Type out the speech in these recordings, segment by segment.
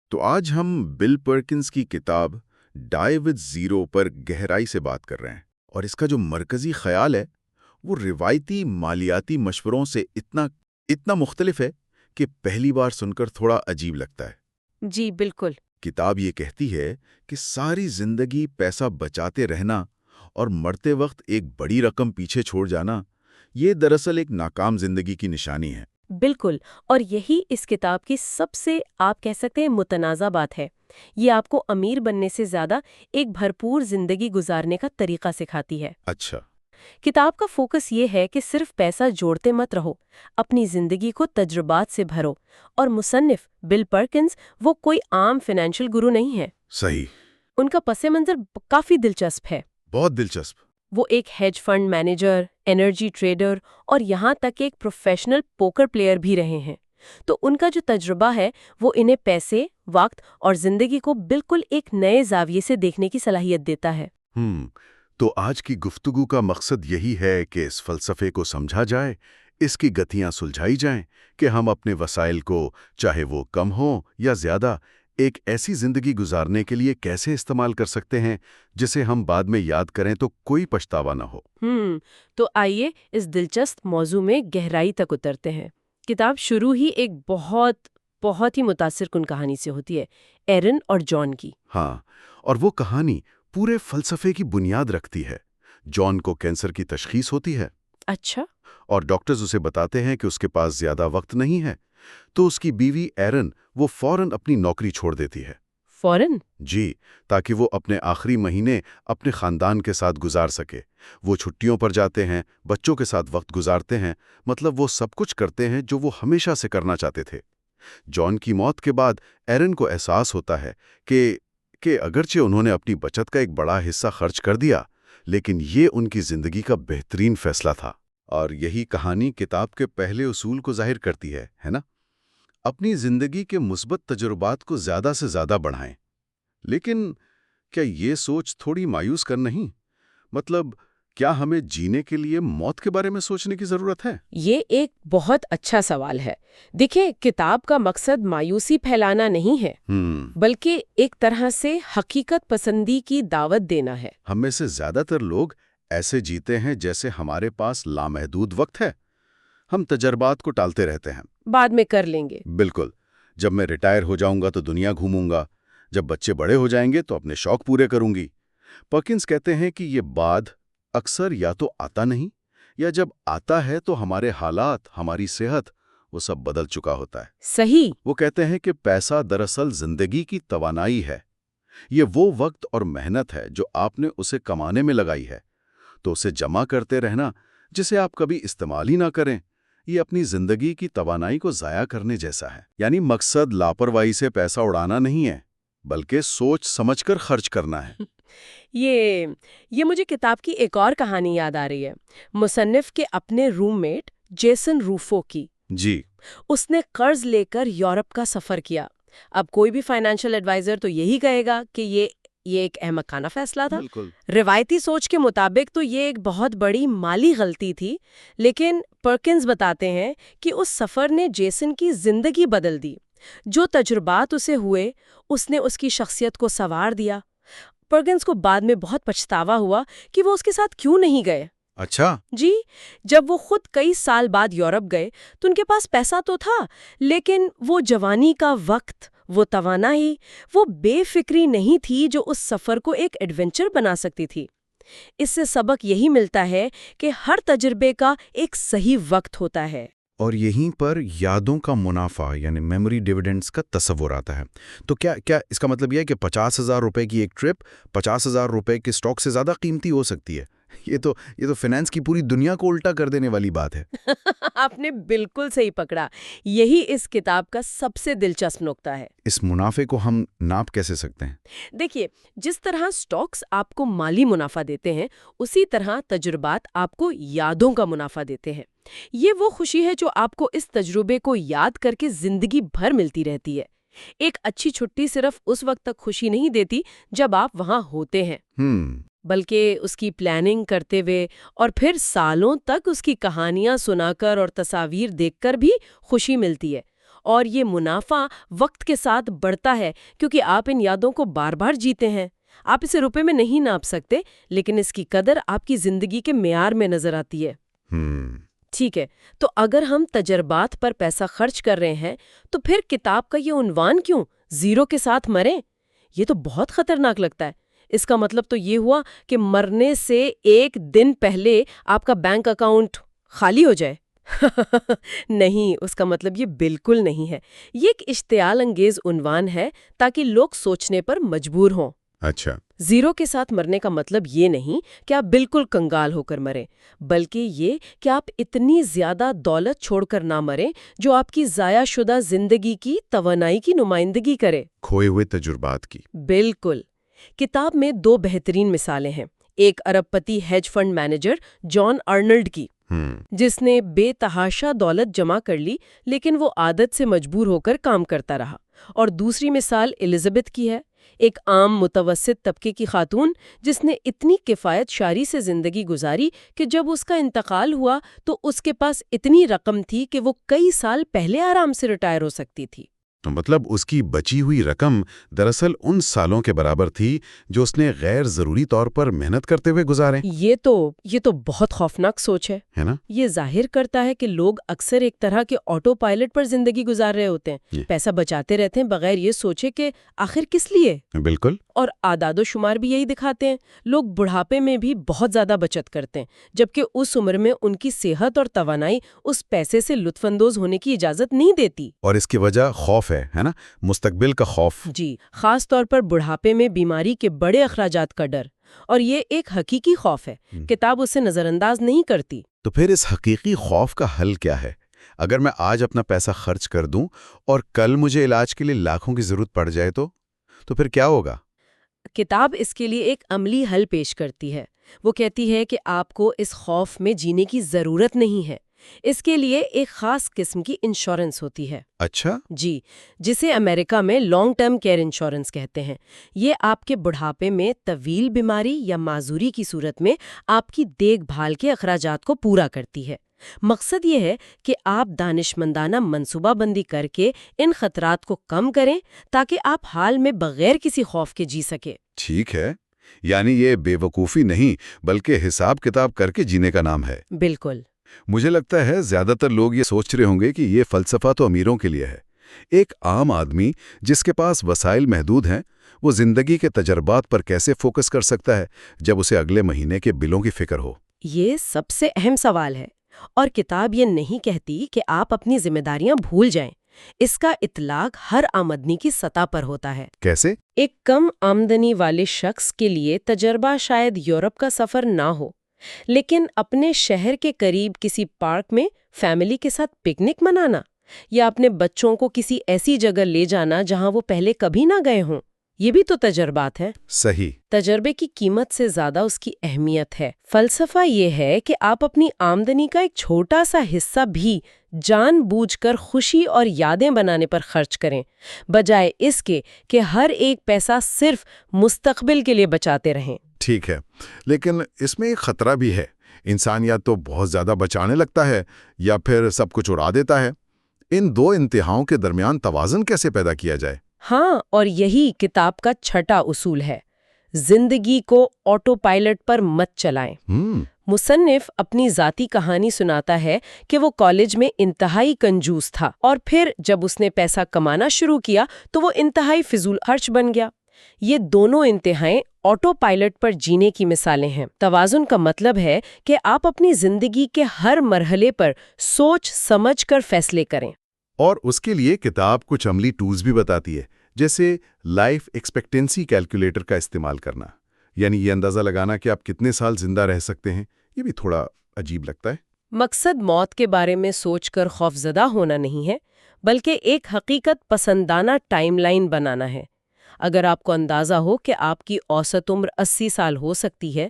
تو آج ہم بل پرکنز کی کتاب ڈائی وتھ زیرو پر گہرائی سے بات کر رہے ہیں، اور اس کا جو مرکزی خیال ہے وہ روایتی مالیاتی مشوروں سے اتنا مختلف ہے کہ پہلی بار سن کر تھوڑا عجیب لگتا ہے۔ جی بالکل۔ کتاب یہ کہتی ہے کہ ساری زندگی پیسہ بچاتے رہنا اور مرتے وقت ایک بڑی رقم پیچھے چھوڑ جانا، یہ دراصل ایک ناکام زندگی کی نشانی ہے۔ بالکل، اور یہی اس کتاب کی سب سے آپ کہہ سکتے ہیں متنازع بات ہے۔ یہ آپ کو امیر بننے سے زیادہ ایک بھرپور زندگی گزارنے کا طریقہ سکھاتی ہے۔ اچھا۔ کتاب کا فوکس یہ ہے کہ صرف پیسہ جوڑتے مت رہو، اپنی زندگی کو تجربات سے بھرو، اور مصنف بل پرکنز وہ کوئی عام فائنینشیل گرو نہیں ہے۔ صحیح۔ ان کا پس منظر کافی دلچسپ ہے۔ بہت دلچسپ۔ وہ ایک hedge fund manager, energy trader اور یہاں تک ایک پروفیشنل پوکر پلیئر بھی رہے ہیں۔ تو ان کا جو تجربہ ہے وہ انہیں پیسے، وقت اور زندگی کو بالکل ایک نئے زاویے سے دیکھنے کی صلاحیت دیتا ہے۔ تو آج کی گفتگو کا مقصد یہی ہے کہ اس فلسفے کو سمجھا جائے، اس کی گتھیاں سلجھائی جائیں کہ ہم اپنے وسائل کو، چاہے وہ کم ہوں یا زیادہ، ایک ایسی زندگی گزارنے کے لیے کیسے استعمال کر سکتے ہیں جسے ہم بعد میں یاد کریں تو کوئی پچھتاوا نہ ہو۔ تو آئیے اس دلچسپ موضوع میں گہرائی تک اترتے ہیں۔ کتاب شروع ہی ایک بہت ہی متاثر کن کہانی سے ہوتی ہے، ایرن اور جان کی۔ ہاں، اور وہ کہانی پورے فلسفے کی بنیاد رکھتی ہے۔ جان کو کینسر کی تشخیص ہوتی ہے۔ اچھا۔ اور ڈاکٹرز اسے بتاتے ہیں کہ اس کے پاس زیادہ وقت نہیں ہے، تو اس کی بیوی ایرن وہ فوراً اپنی نوکری چھوڑ دیتی ہے۔ فوراً؟ جی، تاکہ وہ اپنے آخری مہینے اپنے خاندان کے ساتھ گزار سکے۔ وہ چھٹیوں پر جاتے ہیں، بچوں کے ساتھ وقت گزارتے ہیں، مطلب وہ سب کچھ کرتے ہیں جو وہ ہمیشہ سے کرنا چاہتے تھے۔ جان کی موت کے بعد ایرن کو احساس ہوتا ہے کہ اگرچہ انہوں نے اپنی بچت کا ایک بڑا حصہ خرچ کر دیا، لیکن یہ ان کی زندگی کا بہترین فیصلہ تھا۔ اور یہی کہانی کتاب کے پہلے اصول کو ظاہر کرتی ہے نا؟ اپنی زندگی کے مثبت تجربات کو زیادہ سے زیادہ بڑھائیں۔ لیکن کیا یہ سوچ تھوڑی مایوس کر نہیں؟ مطلب کیا ہمیں جینے کے لیے موت کے بارے میں سوچنے کی ضرورت ہے؟ یہ ایک بہت اچھا سوال ہے۔ دیکھیں، کتاب کا مقصد مایوسی پھیلانا نہیں ہے، بلکہ ایک طرح سے حقیقت پسندی کی دعوت دینا ہے۔ ہم میں سے زیادہ تر لوگ ایسے جیتے ہیں جیسے ہمارے پاس لامحدود وقت ہے۔ ہم تجربات کو ٹالتے رہتے ہیں۔ بعد میں کر لیں گے۔ بالکل۔ جب میں ریٹائر ہو جاؤں گا تو دنیا گھوموں گا، جب بچے بڑے ہو جائیں گے تو اپنے شوق پورے کروں گی۔ پرکنز کہتے ہیں کہ یہ بعد اکثر یا تو آتا نہیں، یا جب آتا ہے تو ہمارے حالات، ہماری صحت، وہ سب بدل چکا ہوتا ہے۔ صحیح۔ وہ کہتے ہیں کہ پیسہ دراصل زندگی کی توانائی ہے۔ یہ وہ وقت اور محنت ہے جو آپ نے اسے کمانے میں لگائی ہے، تو اسے جمع کرتے رہنا جسے آپ کبھی استعمال ہی نہ کریں، یہ اپنی زندگی کی توانائی کو ضائع کرنے جیسا ہے۔ یعنی مقصد لاپرواہی سے پیسہ اڑانا نہیں ہے، بلکہ سوچ سمجھ کر خرچ کرنا ہے۔ یہ مجھے کتاب کی ایک اور کہانی یاد آ رہی ہے، مصنف کے اپنے روم میٹ جیسن روفو کی۔ جی۔ اس نے قرض لے کر یورپ کا سفر کیا۔ اب کوئی بھی فائنینشیل ایڈوائزر تو یہی کہے گا کہ یہ ایک احمقانہ فیصلہ تھا۔ بالکل۔ روایتی سوچ کے مطابق تو یہ ایک بہت بڑی مالی غلطی تھی، لیکن پرکنز بتاتے ہیں کہ اس سفر نے جیسن کی زندگی بدل دی۔ جو تجربات اسے ہوئے، اس نے اس کی شخصیت کو سنوار دیا۔ پرکنز کو بعد میں بہت پچھتاوا ہوا کہ وہ اس کے ساتھ کیوں نہیں گئے۔ اچھا۔ جی، جب وہ خود کئی سال بعد یورپ گئے تو ان کے پاس پیسہ تو تھا، لیکن وہ جوانی کا وقت، وہ توانائی، وہ بے فکری نہیں تھی جو اس سفر کو ایک ایڈونچر بنا سکتی تھی۔ اس سے سبق یہی ملتا ہے کہ ہر تجربے کا ایک صحیح وقت ہوتا ہے۔ اور یہیں پر یادوں کا منافع یعنی میموری ڈیویڈنڈز کا تصور آتا ہے۔ تو کیا اس کا مطلب یہ ہے کہ 50,000 روپے کی ایک ٹرپ 50,000 روپے کے سٹاک سے زیادہ قیمتی ہو سکتی ہے؟ یہ تو فائنانس کی پوری دنیا کو الٹا کر دینے والی بات ہے۔ آپ نے بالکل صحیح پکڑا۔ یہی اس کتاب کا سب سے دلچسپ نقطہ ہے۔ اس منافع کو ہم ناپ کیسے سکتے ہیں؟ دیکھیے، جس طرح سٹاکس آپ کو مالی منافع دیتے ہیں، اسی طرح تجربات آپ کو یادوں کا منافع دیتے ہیں۔ یہ وہ خوشی ہے جو آپ کو اس تجربے کو یاد کر کے زندگی بھر ملتی رہتی ہے۔ ایک اچھی چھٹی صرف اس وقت تک خوشی نہیں دیتی جب آپ وہاں ہوتے ہیں، بلکہ اس کی پلاننگ کرتے ہوئے اور پھر سالوں تک اس کی کہانیاں سنا کر اور تصاویر دیکھ کر بھی خوشی ملتی ہے۔ اور یہ منافع وقت کے ساتھ بڑھتا ہے کیونکہ آپ ان یادوں کو بار بار جیتے ہیں۔ آپ اسے روپے میں نہیں ناپ سکتے، لیکن اس کی قدر آپ کی زندگی کے معیار میں نظر آتی ہے۔ ٹھیک ہے، تو اگر ہم تجربات پر پیسہ خرچ کر رہے ہیں تو پھر کتاب کا یہ عنوان کیوں، زیرو کے ساتھ مریں؟ یہ تو بہت خطرناک لگتا ہے۔ اس کا مطلب تو یہ ہوا کہ مرنے سے ایک دن پہلے آپ کا بینک اکاؤنٹ خالی ہو جائے۔ نہیں، اس کا مطلب یہ بالکل نہیں ہے۔ یہ ایک اشتعال انگیز عنوان ہے تاکہ لوگ سوچنے پر مجبور ہوں۔ اچھا، زیرو کے ساتھ مرنے کا مطلب یہ نہیں کہ آپ بالکل کنگال ہو کر مریں، بلکہ یہ کہ آپ اتنی زیادہ دولت چھوڑ کر نہ مریں جو آپ کی ضائع شدہ زندگی کی توانائی کی نمائندگی کرے۔ کھوئے ہوئے تجربات کی۔ بالکل۔ کتاب میں 2 بہترین مثالیں ہیں۔ ایک ارب پتی ہیج فنڈ مینیجر جان ارنلڈ کی، جس نے بے تحاشا دولت جمع کر لی لیکن وہ عادت سے مجبور ہو کر کام کرتا رہا۔ اور دوسری مثال الزبتھ کی ہے، ایک عام متوسط طبقے کی خاتون جس نے اتنی کفایت شاری سے زندگی گزاری کہ جب اس کا انتقال ہوا تو اس کے پاس اتنی رقم تھی کہ وہ کئی سال پہلے آرام سے ریٹائر ہو سکتی تھی۔ تو مطلب اس کی بچی ہوئی رقم دراصل ان سالوں کے برابر تھی جو اس نے غیر ضروری طور پر محنت کرتے ہوئے گزارے۔ یہ تو بہت خوفناک سوچ ہے نا؟ یہ ظاہر کرتا ہے کہ لوگ اکثر ایک طرح کے آٹو پائلٹ پر زندگی گزار رہے ہوتے ہیں، پیسہ بچاتے رہتے ہیں بغیر یہ سوچے کہ آخر کس لیے۔ بالکل۔ اور اعداد و شمار بھی یہی دکھاتے ہیں، لوگ بڑھاپے میں بھی بہت زیادہ بچت کرتے ہیں جبکہ اس عمر میں ان کی صحت اور توانائی اس پیسے سے لطف اندوز ہونے کی اجازت نہیں دیتی۔ اور اس کی وجہ خوف ہے نا، مستقبل کا خوف۔ جی، خاص طور پر بڑھاپے میں بیماری کے بڑے اخراجات کا ڈر، اور یہ ایک حقیقی خوف ہے، کتاب اسے نظر انداز نہیں کرتی۔ تو پھر اس حقیقی خوف کا حل کیا ہے؟ اگر میں آج اپنا پیسہ خرچ کر دوں اور کل مجھے علاج کے لیے لاکھوں کی ضرورت پڑ جائے تو پھر کیا ہوگا؟ کتاب اس کے لیے ایک عملی حل پیش کرتی ہے۔ وہ کہتی ہے کہ آپ کو اس خوف میں جینے کی ضرورت نہیں ہے، اس کے لیے ایک خاص قسم کی انشورنس ہوتی ہے۔ اچھا؟ جی، جسے امریکہ میں لانگ ٹرم کیئر انشورنس کہتے ہیں۔ یہ آپ کے بڑھاپے میں طویل بیماری یا معذوری کی صورت میں آپ کی دیکھ بھال کے اخراجات کو پورا کرتی ہے۔ مقصد یہ ہے کہ آپ دانشمندانہ منصوبہ بندی کر کے ان خطرات کو کم کریں تاکہ آپ حال میں بغیر کسی خوف کے جی سکیں۔ ٹھیک ہے، یعنی یہ بے وقوفی نہیں بلکہ حساب کتاب کر کے جینے کا نام ہے۔ بالکل۔ مجھے لگتا ہے زیادہ تر لوگ یہ سوچ رہے ہوں گے کہ یہ فلسفہ تو امیروں کے لیے ہے۔ ایک عام آدمی جس کے پاس وسائل محدود ہیں، وہ زندگی کے تجربات پر کیسے فوکس کر سکتا ہے جب اسے اگلے مہینے کے بلوں کی فکر ہو؟ یہ سب سے اہم سوال ہے، اور کتاب یہ نہیں کہتی کہ آپ اپنی ذمہ داریاں بھول جائیں۔ اس کا اطلاق ہر آمدنی کی سطح پر ہوتا ہے۔ کیسے؟ ایک کم آمدنی والے شخص کے لیے تجربہ شاید یورپ کا سفر نہ ہو، لیکن اپنے شہر کے قریب کسی پارک میں فیملی کے ساتھ پکنک منانا یا اپنے بچوں کو کسی ایسی جگہ لے جانا جہاں وہ پہلے کبھی نہ گئے ہوں، یہ بھی تو تجربات ہیں۔ صحیح۔ تجربے کی قیمت سے زیادہ اس کی اہمیت ہے۔ فلسفہ یہ ہے کہ آپ اپنی آمدنی کا ایک چھوٹا سا حصہ بھی جان بوجھ کر خوشی اور یادیں بنانے پر خرچ کریں، بجائے اس کے کہ ہر ایک پیسہ صرف مستقبل کے لیے بچاتے رہیں۔ ٹھیک ہے، لیکن اس میں ایک خطرہ بھی ہے۔ انسان یا تو بہت زیادہ بچانے لگتا ہے یا پھر سب کچھ اڑا دیتا ہے۔ ان دو انتہاؤں کے درمیان توازن کیسے پیدا کیا جائے؟ ہاں، اور یہی کتاب کا چھٹا اصول ہے، زندگی کو آٹو پائلٹ پر مت چلائیں۔ مصنف اپنی ذاتی کہانی سناتا ہے کہ وہ کالج میں انتہائی کنجوس تھا، اور پھر جب اس نے پیسہ کمانا شروع کیا تو وہ انتہائی فضول خرچ بن گیا۔ یہ دونوں انتہائیں آٹو پائلٹ پر جینے کی مثالیں ہیں۔ توازن کا مطلب ہے کہ آپ اپنی زندگی کے ہر مرحلے پر سوچ سمجھ کر فیصلے کریں۔ اور اس کے لیے کتاب کچھ عملی ٹولز بھی بتاتی ہے، جیسے لائف ایکسپیکٹنسی کیلکولیٹر کا استعمال کرنا، یعنی یہ اندازہ لگانا کہ آپ کتنے سال زندہ رہ سکتے ہیں۔ یہ بھی تھوڑا عجیب لگتا ہے۔ مقصد موت کے بارے میں سوچ کر خوفزدہ ہونا نہیں ہے، بلکہ ایک حقیقت پسندانہ ٹائم لائن بنانا ہے۔ اگر آپ کو اندازہ ہو کہ آپ کی اوسط عمر 80 سال ہو سکتی ہے،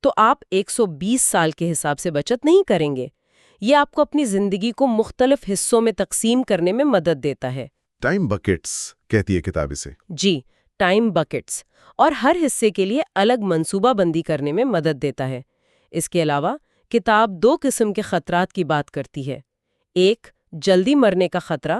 تو آپ 120 سال کے حساب سے بچت نہیں کریں گے۔ یہ آپ کو اپنی زندگی کو مختلف حصوں میں تقسیم کرنے میں مدد دیتا ہے۔ ٹائم بکٹس کہتی ہے کتاب اسے۔ جی، ٹائم بکٹس، اور ہر حصے کے لیے الگ منصوبہ بندی کرنے میں مدد دیتا ہے۔ اس کے علاوہ کتاب 2 قسم کے خطرات کی بات کرتی ہے۔ ایک، جلدی مرنے کا خطرہ،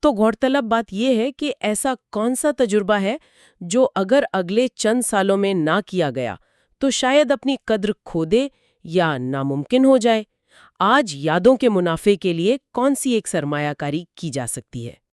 تو غورطلب بات یہ ہے کہ ایسا کون سا تجربہ ہے جو اگر اگلے چند سالوں میں نہ کیا گیا تو شاید اپنی قدر کھو دے یا ناممکن ہو جائے؟ آج یادوں کے منافع کے لیے کون سی ایک سرمایہ کاری کی جا سکتی ہے؟